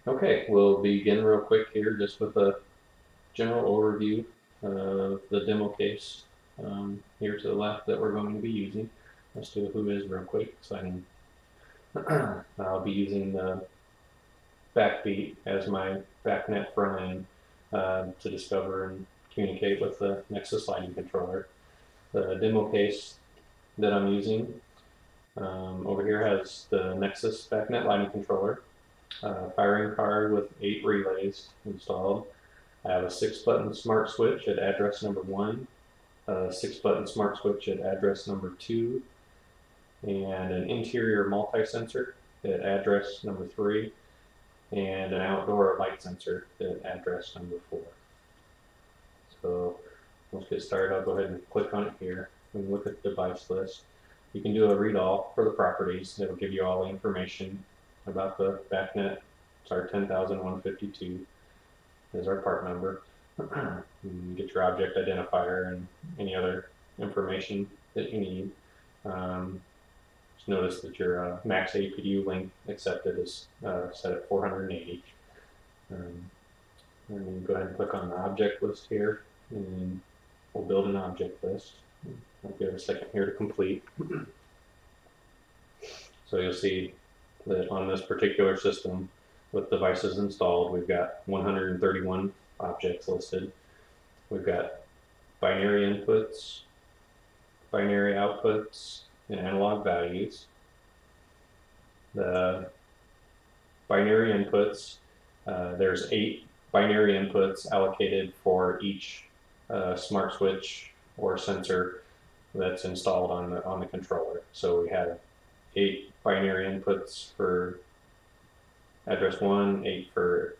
Okay, we'll begin real quick here just with a general overview of the demo case here to the left that we're going to be using. Let's do a who is real quick so I can I'll be using the backbeat as my BACnet front end to discover and communicate with the Nexus lighting controller. The demo case that I'm using over here has the Nexus BACnet lighting controller, firing card with 8 relays installed. I have a 6-button smart switch at address number 1, a 6-button smart switch at address number 2, and an interior multi-sensor at address number 3, and an outdoor light sensor at address number 4. So let's get started. I'll go ahead and click on it here and look at the device list. You can do a read all for the properties. It'll give you all the information about the BACnet. It's our 10152 is our part number. You get your object identifier and any other information that you need. Just notice that your max APU link accepted is set at 480. And then go ahead and click on the object list here, and we'll build an object list. I'll give it a second here to complete. So you'll see that on this particular system with devices installed, we've got 131 objects listed. We've got binary inputs, binary outputs, and analog values. The binary inputs, there's 8 binary inputs allocated for each smart switch or sensor that's installed on the controller. So we have 8 binary inputs for address 1, 8 for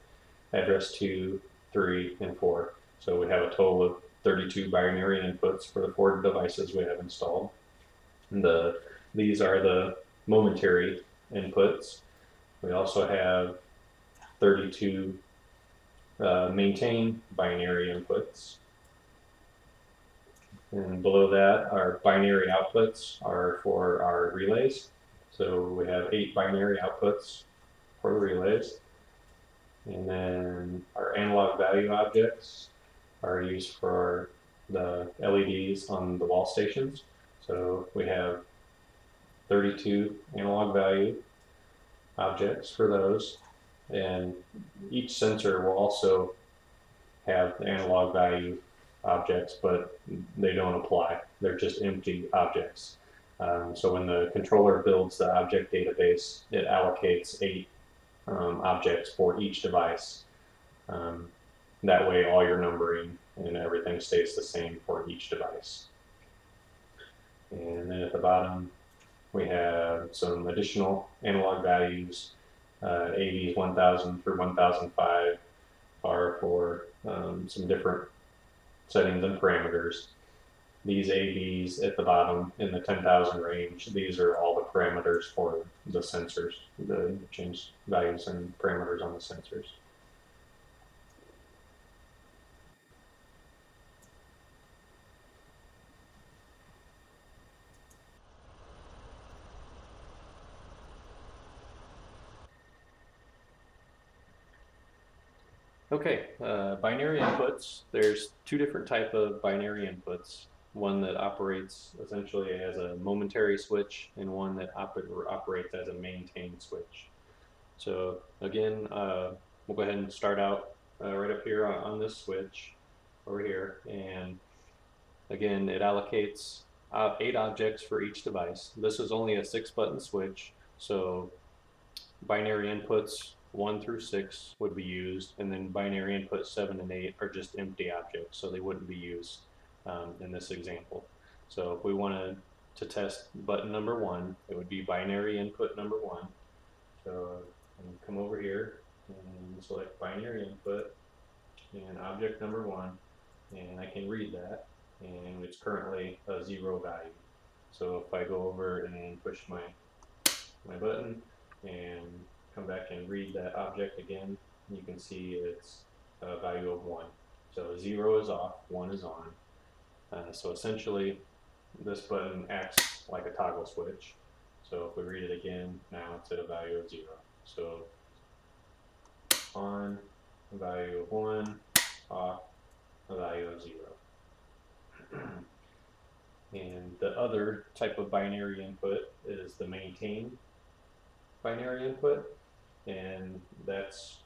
address 2, 3, and 4. So we have a total of 32 binary inputs for the 4 devices we have installed. And these are the momentary inputs. We also have 32 maintain binary inputs. And below that, our binary outputs are for our relays. So we have 8 binary outputs for the relays. And then our analog value objects are used for the LEDs on the wall stations. So we have 32 analog value objects for those. And each sensor will also have analog value objects, but they don't apply. They're just empty objects. So when the controller builds the object database, it allocates 8 objects for each device. That way all your numbering and everything stays the same for each device. And then at the bottom, we have some additional analog values. AVs 1000 through 1005 are for some different settings and parameters. These AVs at the bottom in the 10,000 range, these are all the parameters for the sensors, the change values and parameters on the sensors. Okay, binary inputs. There's 2 different type of binary inputs. One that operates essentially as a momentary switch, and one that operates as a maintained switch. So again, we'll go ahead and start out right up here on this switch over here. And again, it allocates 8 objects for each device. This is only a 6-button switch, so binary inputs 1 through 6 would be used, and then binary inputs 7 and 8 are just empty objects, so they wouldn't be used in this example. So if we wanted to test button number 1, it would be binary input number 1. So I'm going to come over here and select binary input and object number 1, and I can read that, and it's currently a 0 value. So if I go over and push my button and come back and read that object again, you can see it's a value of 1. So 0 is off, 1 is on. So essentially, this button acts like a toggle switch. So if we read it again, now it's at a value of 0. So on, a value of 1, off, a value of 0. And the other type of binary input is the maintain binary input, and that's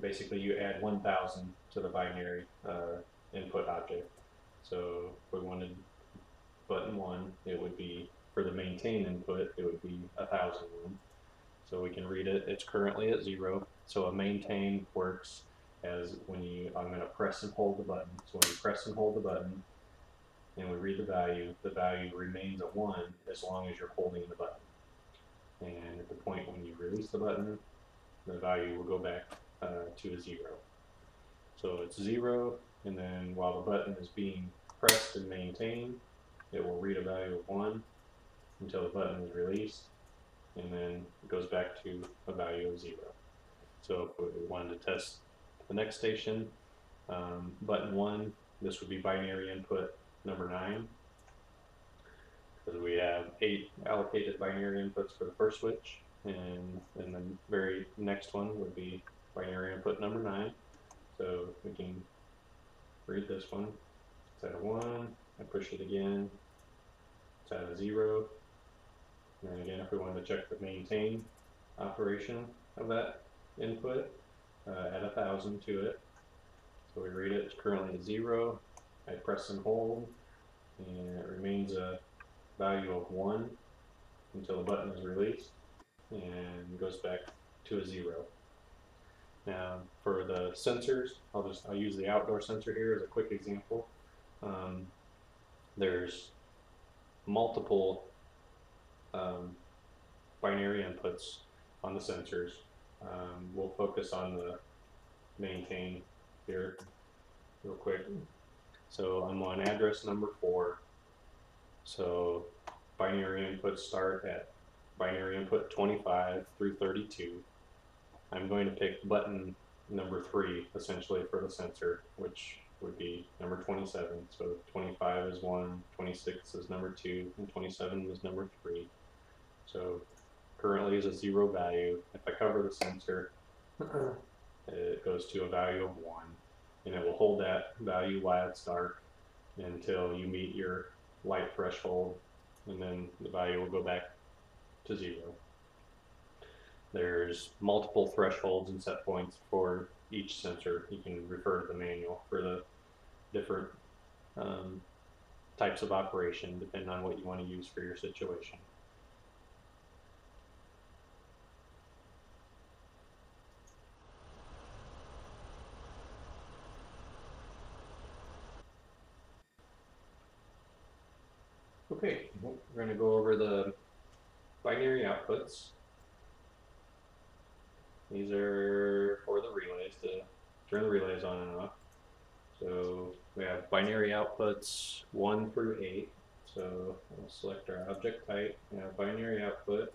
basically you add 1000 to the binary input object. So if we wanted button 1, it would be, for the maintain input, it would be 1001. So we can read it. It's currently at 0. So a maintain works as when I'm going to press and hold the button. So when you press and hold the button and we read the value remains a 1 as long as you're holding the button. And at the point when you release the button, the value will go back to a 0. So it's 0, and then while the button is being pressed and maintained, it will read a value of 1 until the button is released, and then it goes back to a value of 0. So if we wanted to test the next station, button 1, this would be binary input number 9, because we have 8 allocated binary inputs for the first switch, and then the very next one would be binary input number 9. So we can read this one. It's at a 1, I push it again, it's at a 0, and then again if we wanted to check the maintain operation of that input, add 1000 to it. So we read it, it's currently at 0, I press and hold, and it remains a value of 1 until the button is released, and goes back to a 0. Now for the sensors, I'll use the outdoor sensor here as a quick example. There's multiple binary inputs on the sensors. We'll focus on the maintain here real quick. So I'm on address number 4. So binary inputs start at binary input 25 through 32. I'm going to pick button number 3 essentially for the sensor, which would be number 27. So 25 is 1, 26 is number 2, and 27 is number 3. So currently is a 0 value. If I cover the sensor, it goes to a value of 1, and it will hold that value while it's dark until you meet your light threshold, and then the value will go back to 0. There's multiple thresholds and set points for each sensor. You can refer to the manual for the different types of operation depending on what you want to use for your situation. Okay, we're going to go over the binary outputs. These are for the relays to turn the relays on and off. So we have binary outputs 1 through 8. So we'll select our object type. We have binary output.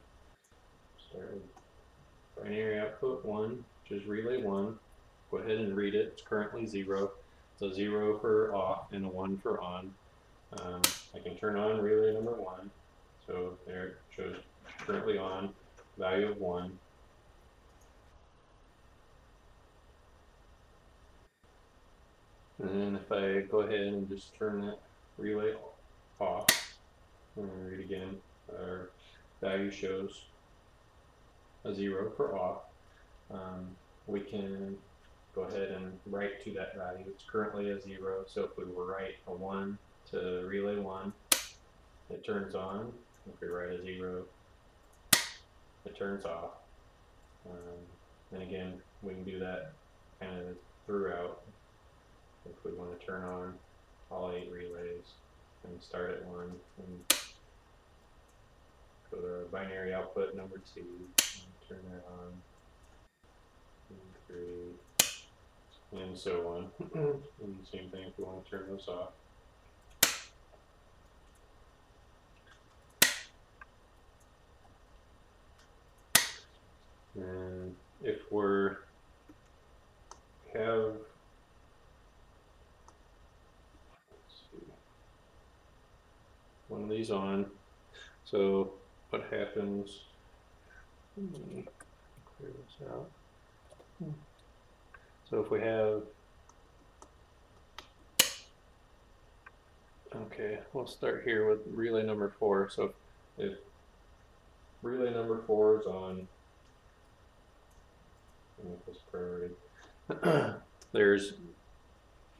Start with binary output 1, which is relay 1. Go ahead and read it. It's currently 0. So 0 for off and a 1 for on. I can turn on relay number 1. So there it shows currently on, value of 1. And then if I go ahead and just turn that relay off, and read again, our value shows a 0 for off. We can go ahead and write to that value. It's currently a 0, so if we were to write a 1 to relay 1, it turns on. If we write a 0, it turns off. And again, we can do that kind of throughout. If we want to turn on all 8 relays and start at 1 and go to binary output number 2 and turn that on, and 3, and so on. And the same thing if we want to turn those off. And if we're have one of these on, so what happens, let me clear this out. So if we have, okay, we'll start here with relay number 4. So if relay number 4 is on, let me make this priority. There's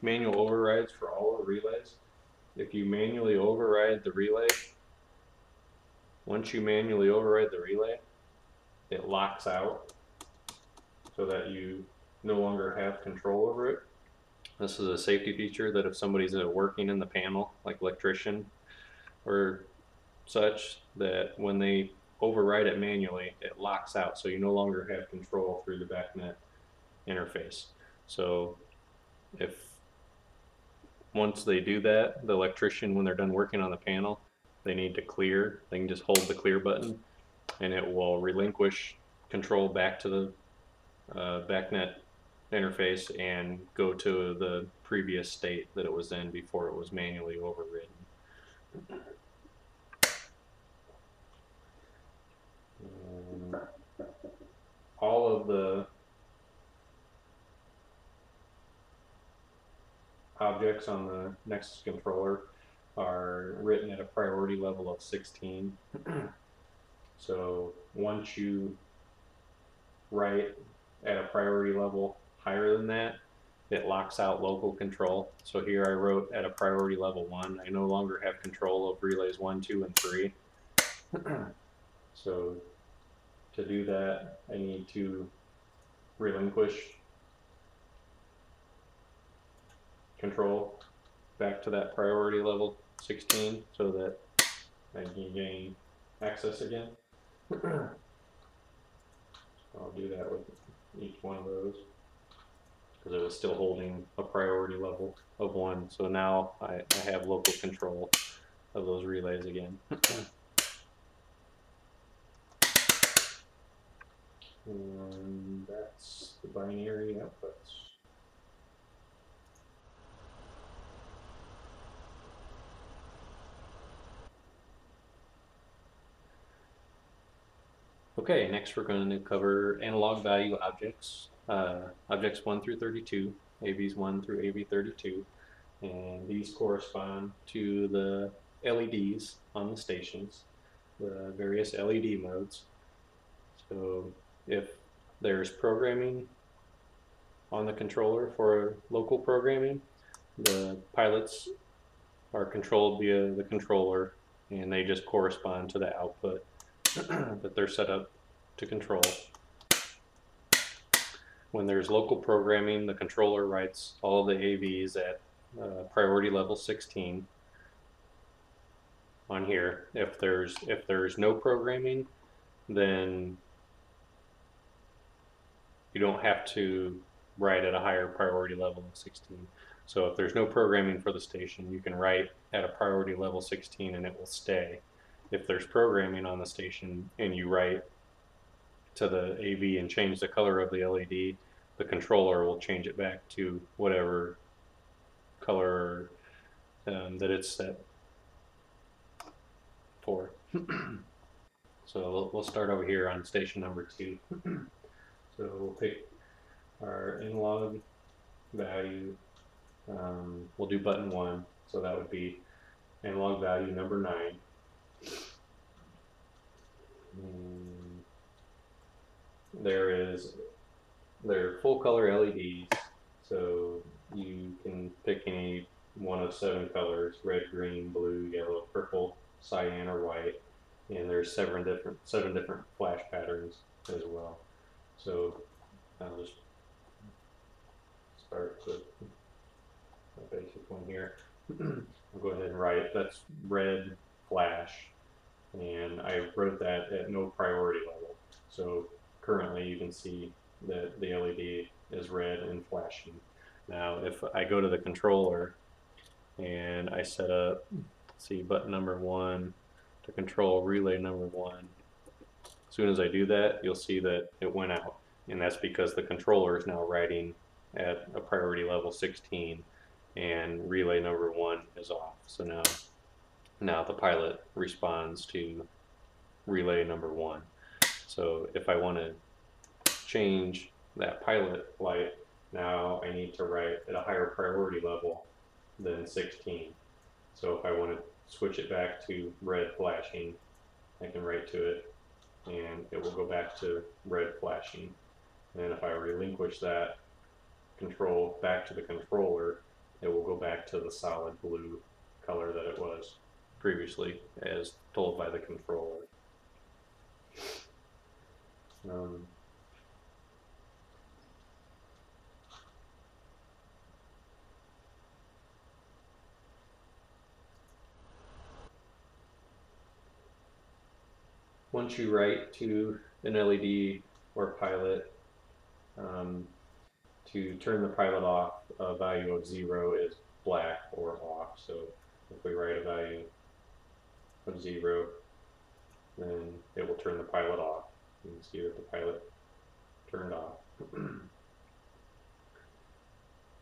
manual overrides for all the relays. If you manually override the relay, once you manually override the relay, it locks out so that you no longer have control over it. This is a safety feature that if somebody's working in the panel, like electrician or such, that when they override it manually, it locks out, so you no longer have control through the BACnet interface. So if once they do that, the electrician, when they're done working on the panel, they need to clear. They can just hold the clear button and it will relinquish control back to the BACnet interface and go to the previous state that it was in before it was manually overridden. All of the objects on the Nexus controller are written at a priority level of 16. So once you write at a priority level higher than that, it locks out local control. So here I wrote at a priority level 1. I no longer have control of relays 1, 2, and 3. So to do that, I need to relinquish control back to that priority level 16 so that I can gain access again. I'll do that with each one of those because it was still holding a priority level of 1. So now I have local control of those relays again. And that's the binary outputs. Okay, next we're going to cover analog value objects, objects 1 through 32, AVs 1 through AV32, and these correspond to the LEDs on the stations, the various LED modes. So if there's programming on the controller for local programming, the pilots are controlled via the controller and they just correspond to the output that they're set up to control. When there's local programming, the controller writes all the AVs at priority level 16 on here. If there's no programming, then you don't have to write at a higher priority level of 16. So if there's no programming for the station, you can write at a priority level 16 and it will stay. If there's programming on the station and you write to the AV and change the color of the LED, the controller will change it back to whatever color that it's set for. So we'll start over here on station number 2. So we'll pick our analog value. We'll do button 1, so that would be analog value number 9. They're full color LEDs, so you can pick any one of 7 colors: red, green, blue, yellow, purple, cyan, or white. And there's 7 different flash patterns as well. So I'll just start with a basic one here. I'll go ahead and write that's red flash, and I wrote that at no priority level. So currently you can see that the LED is red and flashing. Now if I go to the controller and I set up, see, button number 1 to control relay number 1, as soon as I do that, you'll see that it went out, and that's because the controller is now writing at a priority level 16 and relay number 1 is off. So now the pilot responds to relay number 1. So if I want to change that pilot light, now I need to write at a higher priority level than 16. So if I want to switch it back to red flashing, I can write to it and it will go back to red flashing. And if I relinquish that control back to the controller, it will go back to the solid blue color that it was previously as told by the controller. Once you write to an LED or pilot, to turn the pilot off, a value of 0 is black or off. So if we write a value of 0, then it will turn the pilot off. You can see that the pilot turned off.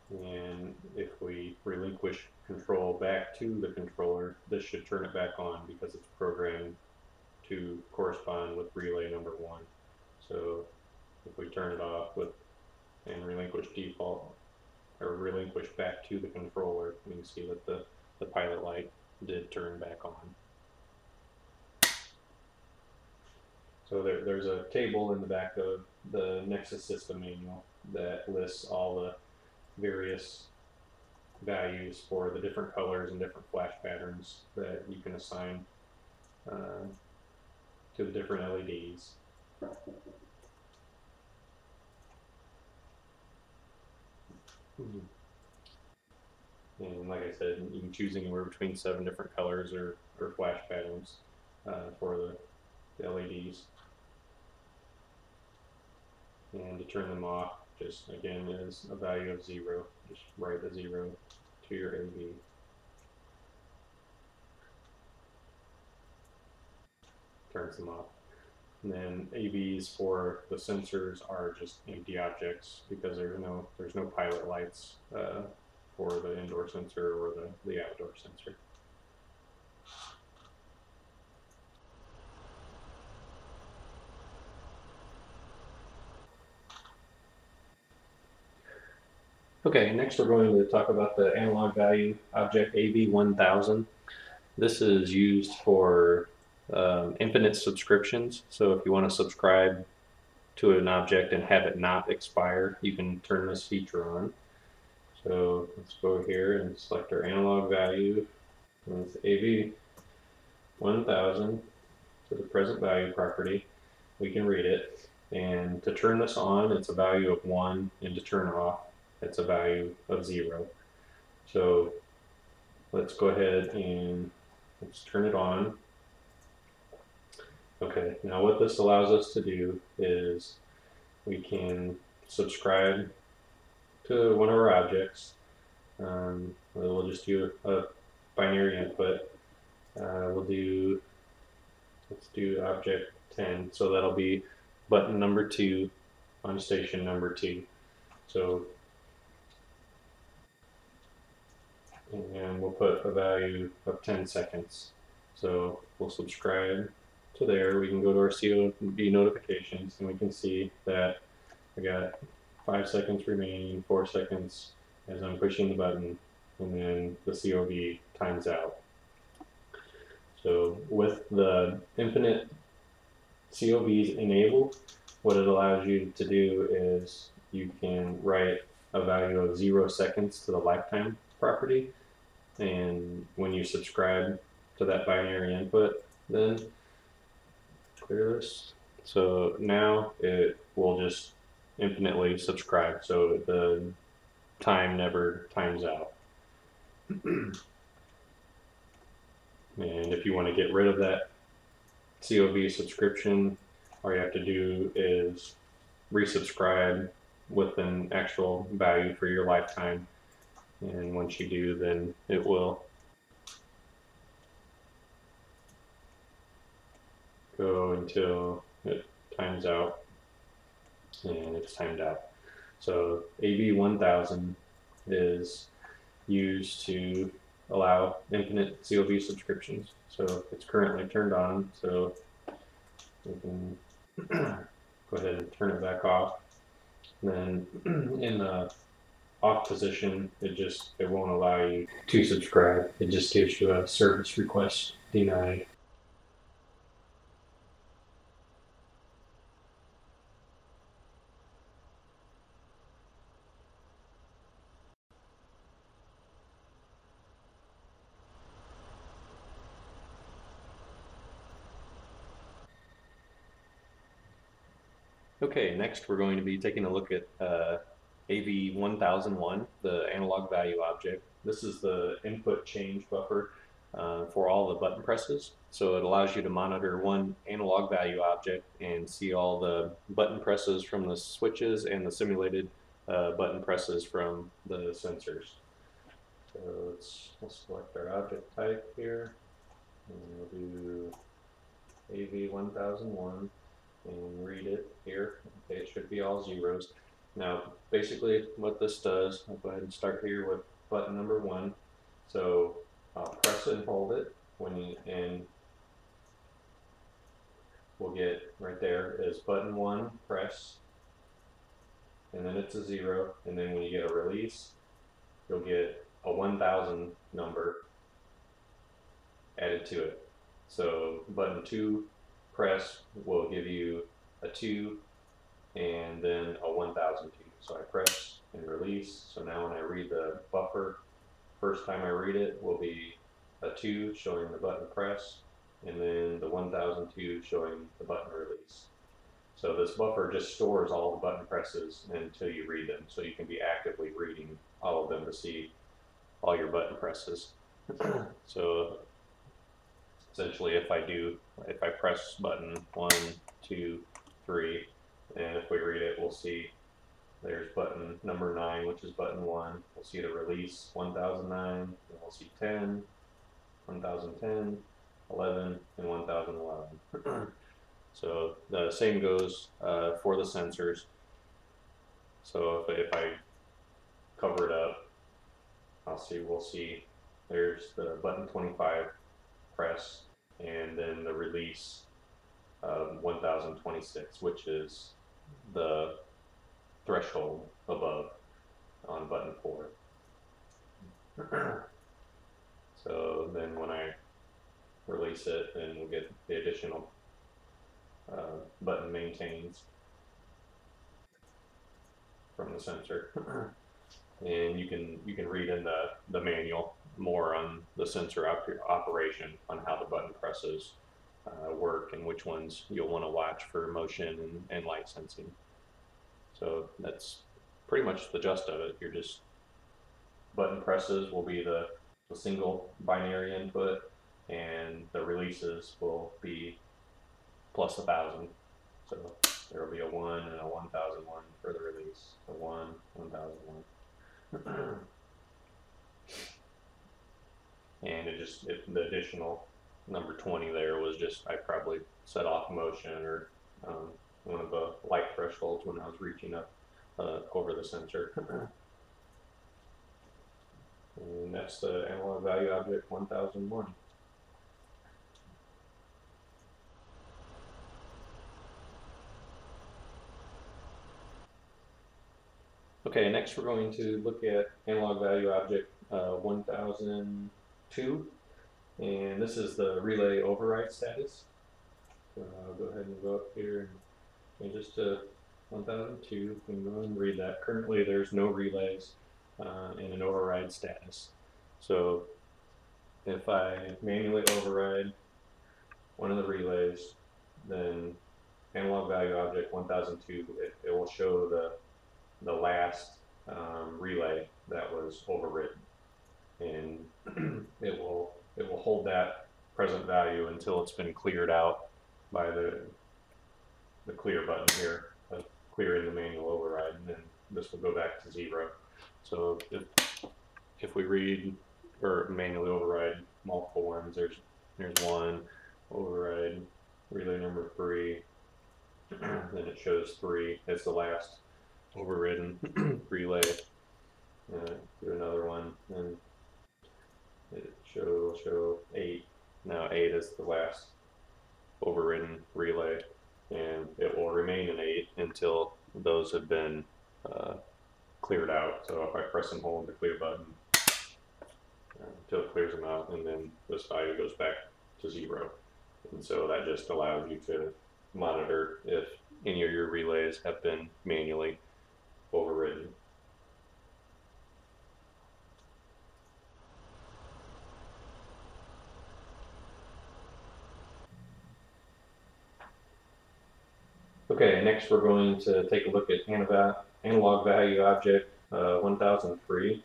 And if we relinquish control back to the controller, this should turn it back on because it's programmed to correspond with relay number 1. So if we turn it off and relinquish default, or relinquish back to the controller, you can see that the pilot light did turn back on. So there's a table in the back of the Nexus system manual that lists all the various values for the different colors and different flash patterns that you can assign to the different LEDs. And like I said, you can choose anywhere between 7 different colors or flash patterns for the LEDs. And to turn them off, just again is a value of 0. Just write the 0 to your AV. Turns them off. And then AVs for the sensors are just empty objects because there's no pilot lights for the indoor sensor or the outdoor sensor. Okay, next we're going to talk about the analog value object AV1000. This is used for infinite subscriptions. So if you want to subscribe to an object and have it not expire, you can turn this feature on. So let's go here and select our analog value. And it's AV1000 to the present value property. We can read it. And to turn this on, it's a value of 1, and to turn off, it's a value of 0. So let's go ahead and let's turn it on. Okay, now what this allows us to do is we can subscribe to one of our objects. We'll just do a binary input. Let's do object 10. So that'll be button number 2 on station number 2. So, and we'll put a value of 10 seconds. So we'll subscribe to there. We can go to our COV notifications and we can see that I got 5 seconds remaining, 4 seconds as I'm pushing the button, and then the COV times out. So with the infinite COVs enabled, what it allows you to do is you can write a value of 0 seconds to the lifetime property, and when you subscribe to that binary input, then clear this. So now it will just infinitely subscribe, so the time never times out. And if you want to get rid of that COV subscription, all you have to do is resubscribe with an actual value for your lifetime. And once you do, then it will go until it times out, and it's timed out. So AV1000 is used to allow infinite COV subscriptions. So it's currently turned on, so we can go ahead and turn it back off. Then in the off position, it won't allow you to subscribe. It just gives you a service request denied. Okay, next we're going to be taking a look at AV1001, the analog value object. This is the input change buffer for all the button presses. So it allows you to monitor one analog value object and see all the button presses from the switches and the simulated button presses from the sensors. So we'll select our object type here, and we'll do AV1001 and read it here. Okay, it should be all zeros. Now, basically what this does, I'll go ahead and start here with button number 1. So I'll press and hold it and we'll get right there is button 1, press, and then it's a 0, and then when you get a release, you'll get a 1000 number added to it. So button 2, press, will give you a 2 and then a 1002. So I press and release. So now when I read the buffer, first time I read it will be a 2 showing the button press, and then the 1002 showing the button release. So this buffer just stores all the button presses until you read them, so you can be actively reading all of them to see all your button presses. So essentially if I press button 1, 2, 3, and if we read it, we'll see there's button number 9, which is button 1. We'll see the release 1009, and we'll see 10, 1010, 11, and 1011. So the same goes for the sensors. So if I cover it up, we'll see there's the button 25 press, and then the release 1026, which is the threshold above on button 4. So then when I release it, then we'll get the additional button maintains from the sensor. And you can read in the manual more on the sensor operation on how the button presses work and which ones you'll want to watch for motion and light sensing. So that's pretty much the gist of it. You're just button presses will be the single binary input, and the releases will be plus 1000. So there will be a 1 and a 1001 for the release. So 1, 1001. And the additional number 20 there was just, I probably set off motion or one of the light thresholds when I was reaching up over the sensor. And that's the analog value object 1001. Okay, next we're going to look at analog value object 1002, and this is the relay override status. So I'll go ahead and go up here and change this to 1002. You can go and read that. Currently there's no relays in an override status. So if I manually override one of the relays, then analog value object 1002, it will show the last relay that was overridden, and it will hold that present value until it's been cleared out by the clear button here, clearing the manual override, and then this will go back to 0. So if we read or manually override multiple ones, there's 1 override relay number 3, then it shows 3 as the last overridden relay. Do another one, and it show 8. Now 8 is the last overridden relay, and it will remain an 8 until those have been cleared out. So if I press and hold the clear button until it clears them out, and then this value goes back to 0. And so that just allows you to monitor if any of your relays have been manually overridden. Okay, next we're going to take a look at analog value object 1003.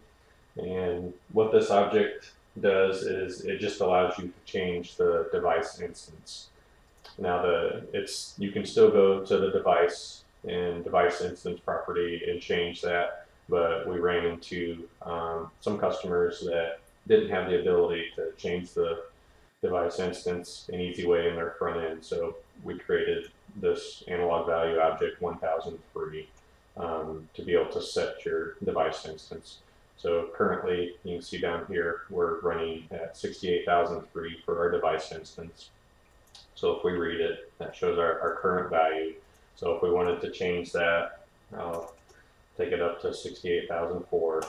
And what this object does is it just allows you to change the device instance. Now you can still go to the device and device instance property and change that, but we ran into some customers that didn't have the ability to change the device instance an easy way in their front end. So we created this analog value object 1003 to be able to set your device instance. So currently, you can see down here, we're running at 68,003 for our device instance. So if we read it, that shows our current value. So if we wanted to change that, I'll take it up to 68,004.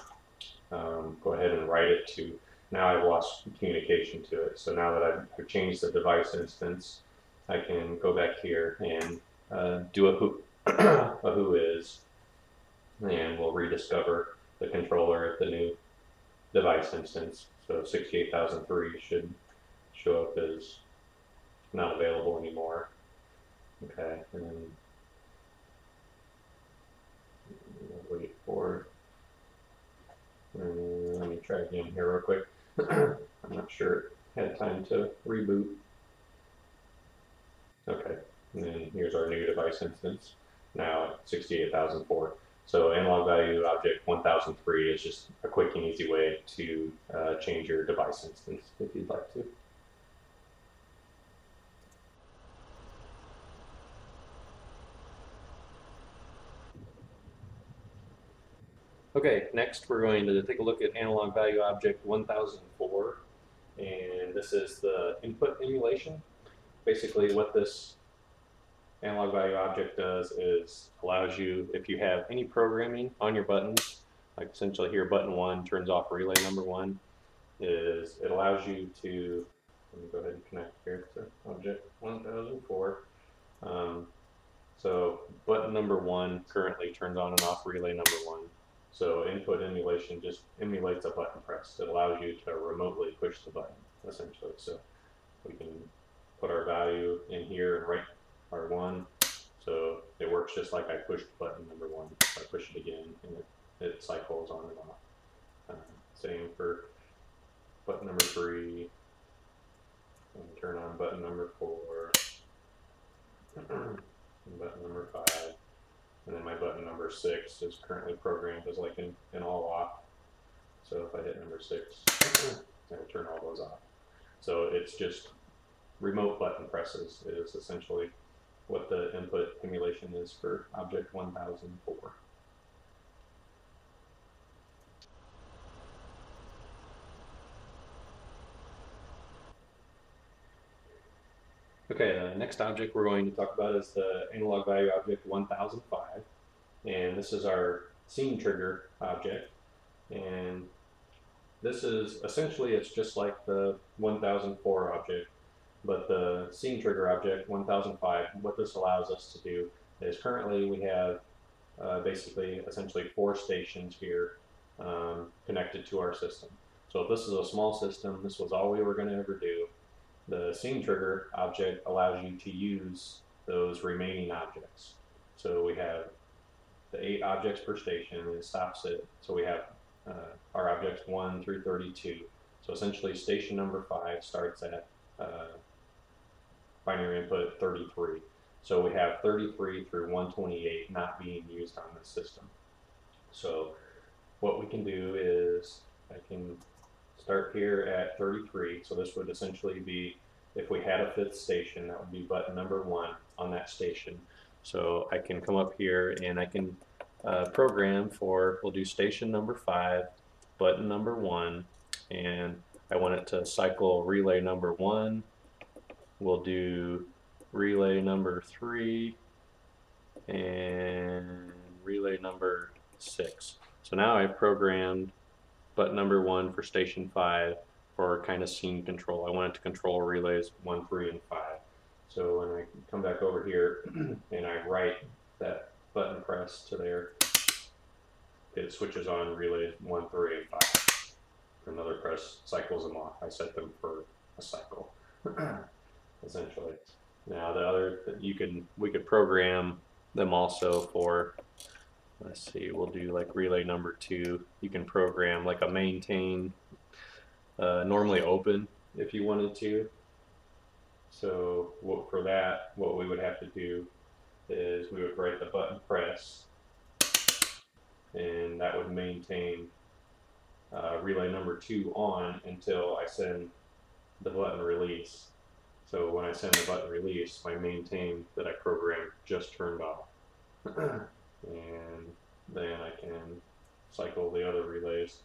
Go ahead and write it to, now I've lost communication to it. So now that I've changed the device instance, I can go back here and do a who is, and we'll rediscover the controller at the new device instance. So 68,003 should show up as not available anymore. Okay, and then wait for, let me try again here real quick. I'm not sure it had time to reboot. Okay, and then here's our new device instance, now at 68,004. So analog value object 1003 is just a quick and easy way to change your device instance if you'd like to. Okay, next we're going to take a look at analog value object 1004, and this is the input emulation. Basically what this analog value object does is allows you, if you have any programming on your buttons, like essentially here button 1 turns off relay number 1, is it allows you to, let me go ahead and connect here to object 1004. So button number 1 currently turns on and off relay number 1. So input emulation just emulates a button press. It allows you to remotely push the button, essentially. So we can put our value in here and write our 1. So it works just like I pushed button number 1. If I push it again, and it cycles on and off. Same for button number 3. And turn on button number 4. And button number 5. And then my button number 6 is currently programmed as like an all off. So if I hit number 6, it'll turn all those off. So it's just remote button presses is essentially what the input emulation is for object 1004. Okay, the next object we're going to talk about is the analog value object 1005, and this is our scene trigger object. And this is essentially, it's just like the 1004 object, but the scene trigger object 1005, what this allows us to do is currently we have basically essentially 4 stations here connected to our system. So if this is a small system, this was all we were going to ever do. The scene trigger object allows you to use those remaining objects. So we have the 8 objects per station, and it stops it. So we have our objects 1 through 32. So essentially station number 5 starts at binary input 33. So we have 33 through 128 not being used on this system. So what we can do is I can start here at 33. So this would essentially be, if we had a 5th station, that would be button number 1 on that station. So I can come up here and I can program for, we'll do station number 5, button number 1, and I want it to cycle relay number 1. We'll do relay number 3 and relay number 6. So now I've programmed button number 1 for station 5 for kind of scene control. I want it to control relays 1, 3, and 5. So when I come back over here and I write that button press to there, it switches on relays 1, 3, and 5. Another press cycles them off. I set them for a cycle, essentially. Now the other, we could program them also for, let's see, we'll do like relay number 2. You can program like a maintain, normally open if you wanted to. So for that, what we would have to do is we would write the button press, and that would maintain relay number 2 on until I send the button release. So when I send the button release, my maintain that I programmed just turned off. And then I can cycle the other relays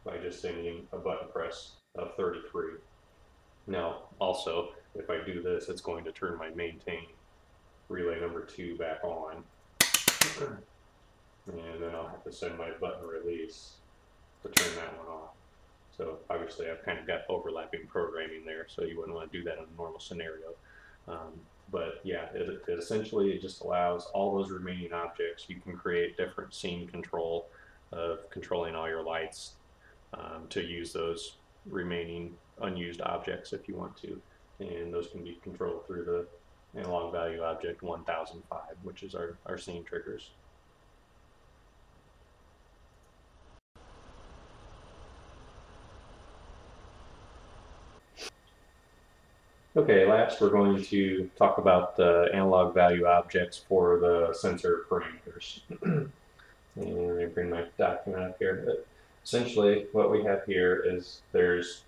by just sending a button press of 33. Now, also, if I do this, it's going to turn my maintain relay number 2 back on. And then I'll have to send my button release to turn that one off. So obviously I've kind of got overlapping programming there, so you wouldn't want to do that in a normal scenario. But yeah, it essentially just allows all those remaining objects. You can create different scene control of controlling all your lights to use those remaining unused objects if you want to. And those can be controlled through the analog value object 1005, which is our scene triggers. Okay, last we're going to talk about the analog value objects for the sensor parameters. And let me bring my document up here. But essentially, what we have here is there's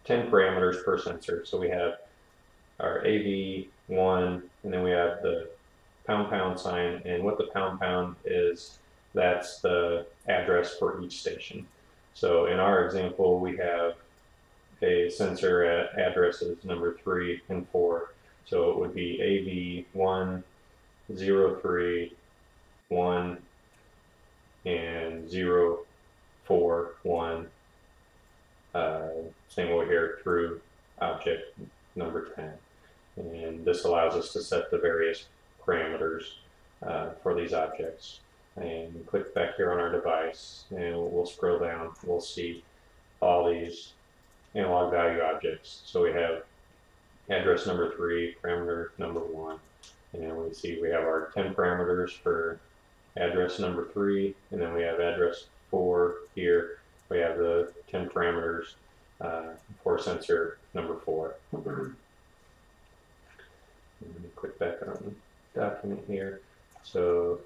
10 parameters per sensor. So we have our AV1, and then we have the pound sign. And what the pound is, that's the address for each station. So in our example, we have a sensor at addresses number 3 and 4. So it would be AV1, 0, 3, 1, and 0, 4, 1. Same over here through object number 10. And this allows us to set the various parameters for these objects. And click back here on our device, and we'll scroll down. We'll see all these analog value objects. So we have address number 3, parameter number 1, and we see we have our 10 parameters for address number 3, and then we have address 4 here. We have the 10 parameters for sensor number 4. Let me click back on the document here. So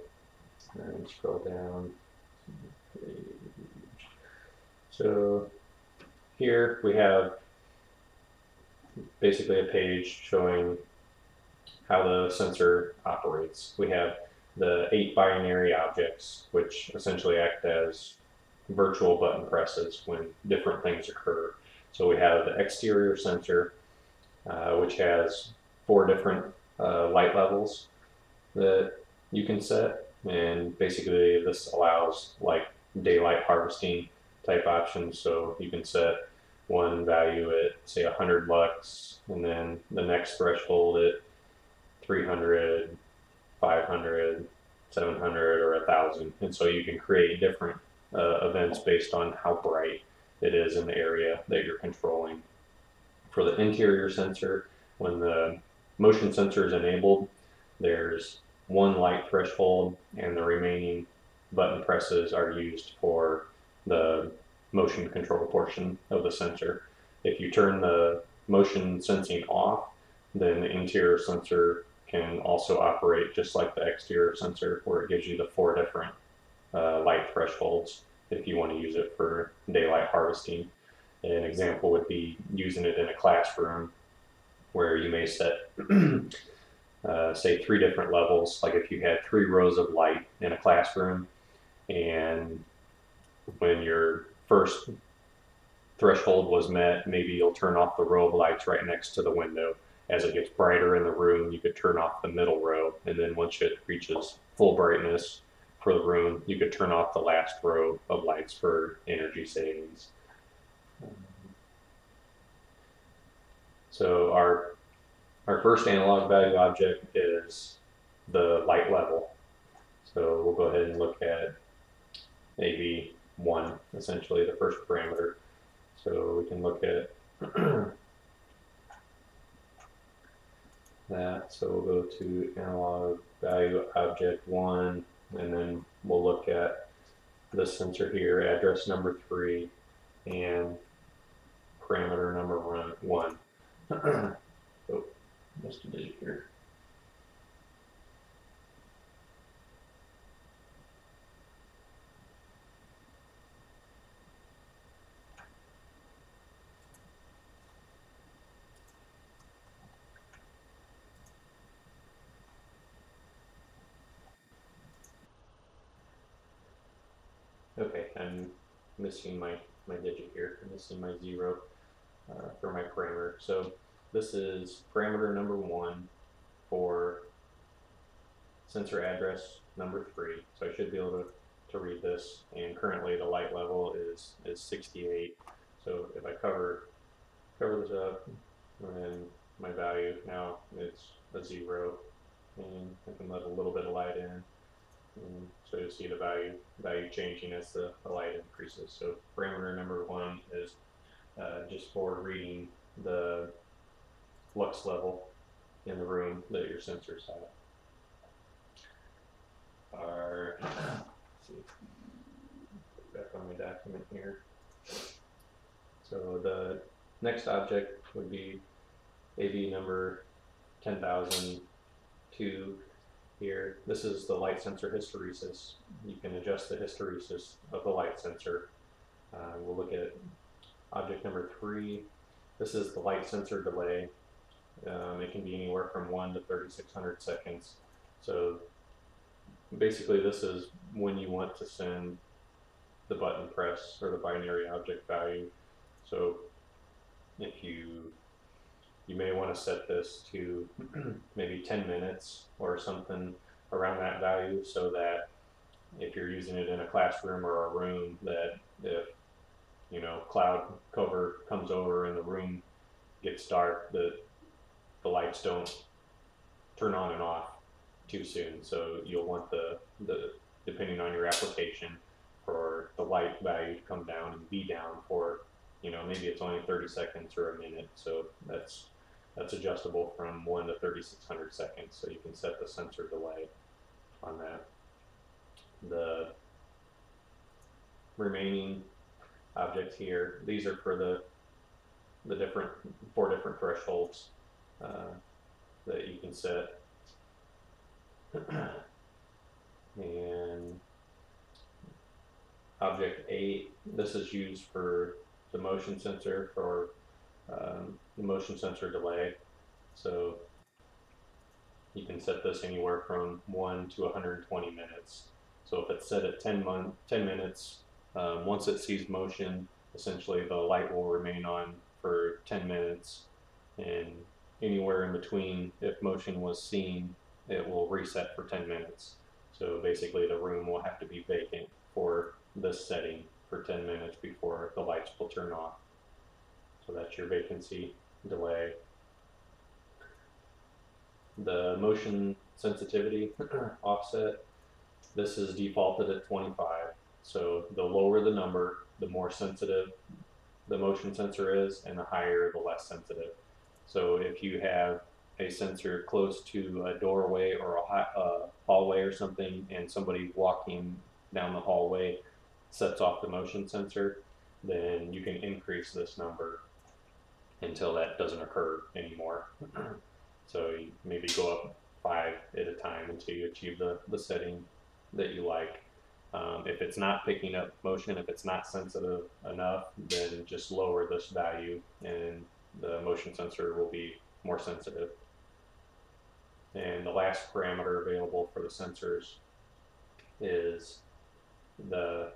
scroll down. So here we have basically a page showing how the sensor operates. We have the 8 binary objects, which essentially act as virtual button presses when different things occur. So we have the exterior sensor, which has 4 different light levels that you can set, and basically this allows like daylight harvesting type options. So you can set one value at say 100 lux, and then the next threshold at 300, 500, 700, or 1000. And so you can create different events based on how bright it is in the area that you're controlling. For the interior sensor, when the motion sensor is enabled, there's 1 light threshold, and the remaining button presses are used for the motion control portion of the sensor. If you turn the motion sensing off, then the interior sensor can also operate just like the exterior sensor, where it gives you the 4 different light thresholds if you want to use it for daylight harvesting. An example would be using it in a classroom where you may set say 3 different levels. Like if you had 3 rows of light in a classroom, and when your first threshold was met, maybe you'll turn off the row of lights right next to the window. As it gets brighter in the room, you could turn off the middle row, and then once it reaches full brightness, for the room, you could turn off the last row of lights for energy savings. So our first analog value object is the light level. So we'll go ahead and look at AV1, essentially the first parameter. So we can look at that. So we'll go to analog value object 1, and then we'll look at this sensor here, address number 3, and parameter number 1. Oh, missed a digit here. Okay, I'm missing my digit here. I'm missing my 0 for my parameter. So this is parameter number 1 for sensor address number 3. So I should be able to read this. And currently the light level is 68. So if I cover this up, and then my value now it's a 0, and I can let a little bit of light in. And so you'll see the value changing as the light increases. So parameter number 1 is just for reading the flux level in the room that your sensors have. Let's see, back on my document here. So the next object would be AV number 10,002 here. This is the light sensor hysteresis. You can adjust the hysteresis of the light sensor. We'll look at object number 3. This is the light sensor delay. It can be anywhere from 1 to 3,600 seconds. So basically this is when you want to send the button press or the binary object value. So if you may want to set this to maybe 10 minutes or something around that value, so that if you're using it in a classroom or a room, that if cloud cover comes over and the room gets dark, that the lights don't turn on and off too soon. So you'll want the depending on your application, for the light value to come down and be down for maybe it's only 30 seconds or a minute. So that's adjustable from 1 to 3,600 seconds. So you can set the sensor delay on that. The remaining objects here, these are for the 4 different thresholds that you can set. And object 8, this is used for the motion sensor, for the motion sensor delay. So you can set this anywhere from 1 to 120 minutes. So if it's set at 10 minutes, once it sees motion, essentially the light will remain on for 10 minutes, and anywhere in between, if motion was seen, it will reset for 10 minutes. So basically the room will have to be vacant for this setting for 10 minutes before the lights will turn off. So that's your vacancy delay. The motion sensitivity offset, this is defaulted at 25. So the lower the number, the more sensitive the motion sensor is, and the higher, the less sensitive. So if you have a sensor close to a doorway or a hallway or something, and somebody walking down the hallway sets off the motion sensor, then you can increase this number until that doesn't occur anymore. So you maybe go up 5 at a time until you achieve the setting that you like. If it's not picking up motion, if it's not sensitive enough, then just lower this value and the motion sensor will be more sensitive. And the last parameter available for the sensors is the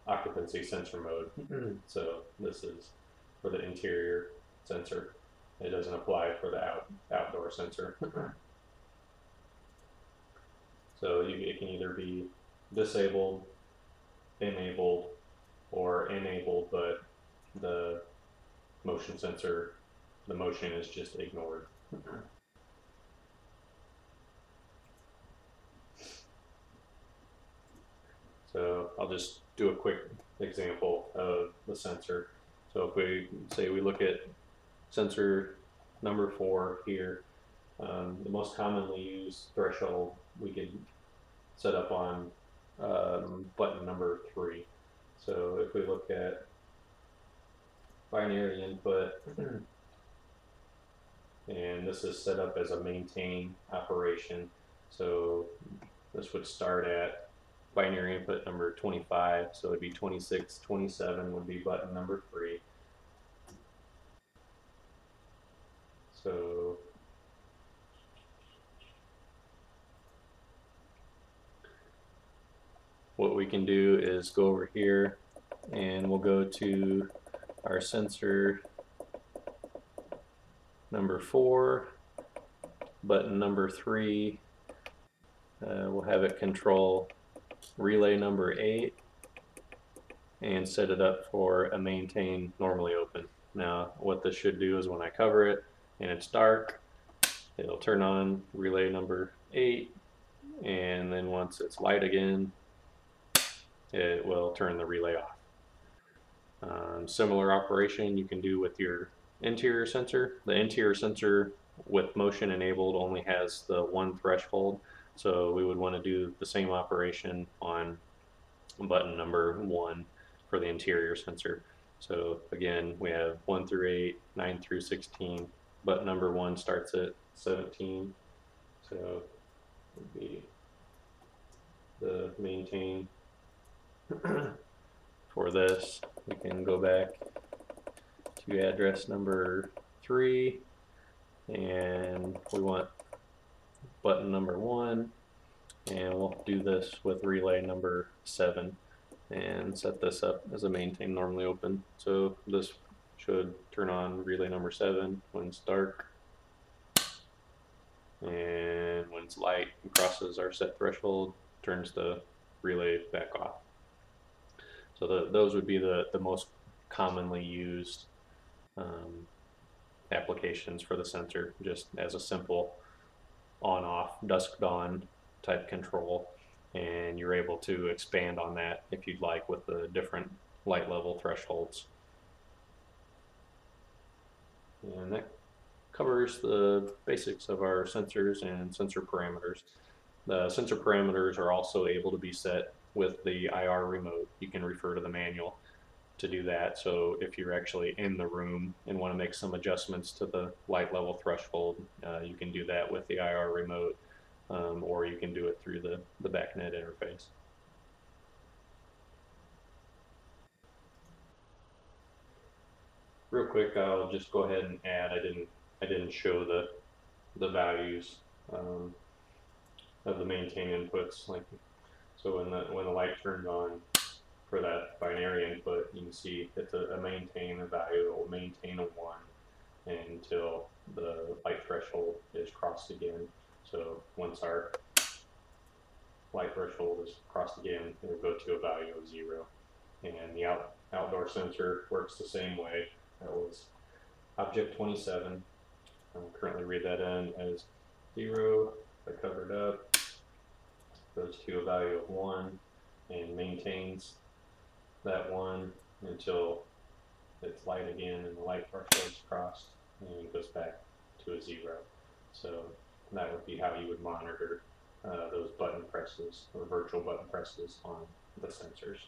occupancy sensor mode. So this is for the interior sensor. It doesn't apply for the outdoor sensor. So it can either be disabled, enabled, or enabled, but the motion sensor, the motion is just ignored. So I'll just do a quick example of the sensor. So if we say we look at sensor number 4 here, the most commonly used threshold we could set up on button number 3. So if we look at binary input, and this is set up as a maintain operation. So this would start at binary input number 25, so it'd be 26, 27 would be button number 3. So what we can do is go over here and we'll go to our sensor number 4, button number 3. We'll have it control relay number 8 and set it up for a maintain normally open. Now what this should do is when I cover it and it's dark, it'll turn on relay number 8, and then once it's light again, it will turn the relay off. Similar operation you can do with your interior sensor. The interior sensor with motion enabled only has the 1 threshold, so we would want to do the same operation on button number 1 for the interior sensor. So again, we have 1 through 8, 9 through 16. Button number 1 starts at 17, so it would be the maintain. For this, we can go back to address number 3, and we want button number 1, and we'll do this with relay number 7 and set this up as a maintain normally open. So this should turn on relay number 7 when it's dark, and when it's light and crosses our set threshold, turns the relay back off. So those would be the most commonly used applications for the sensor, just as a simple on-off, dusk-dawn type control, and you're able to expand on that if you'd like with the different light level thresholds. And that covers the basics of our sensors and sensor parameters. The sensor parameters are also able to be set with the IR remote. You can refer to the manual to do that. So if you're actually in the room and want to make some adjustments to the light level threshold, you can do that with the IR remote, or you can do it through the BACnet interface. Real quick, I'll just go ahead and add. I didn't show the values of the maintain inputs. Like, so when the light turns on for that binary input, you can see it's a maintain a value. It will maintain a 1 until the light threshold is crossed again. So once our light threshold is crossed again, it will go to a value of 0. And the outdoor sensor works the same way. That was object 27. I'll currently read that in as 0. If I cover it up, goes to a value of 1 and maintains that 1 until it's light again and the light threshold is crossed, and it goes back to a 0. So that would be how you would monitor those button presses or virtual button presses on the sensors.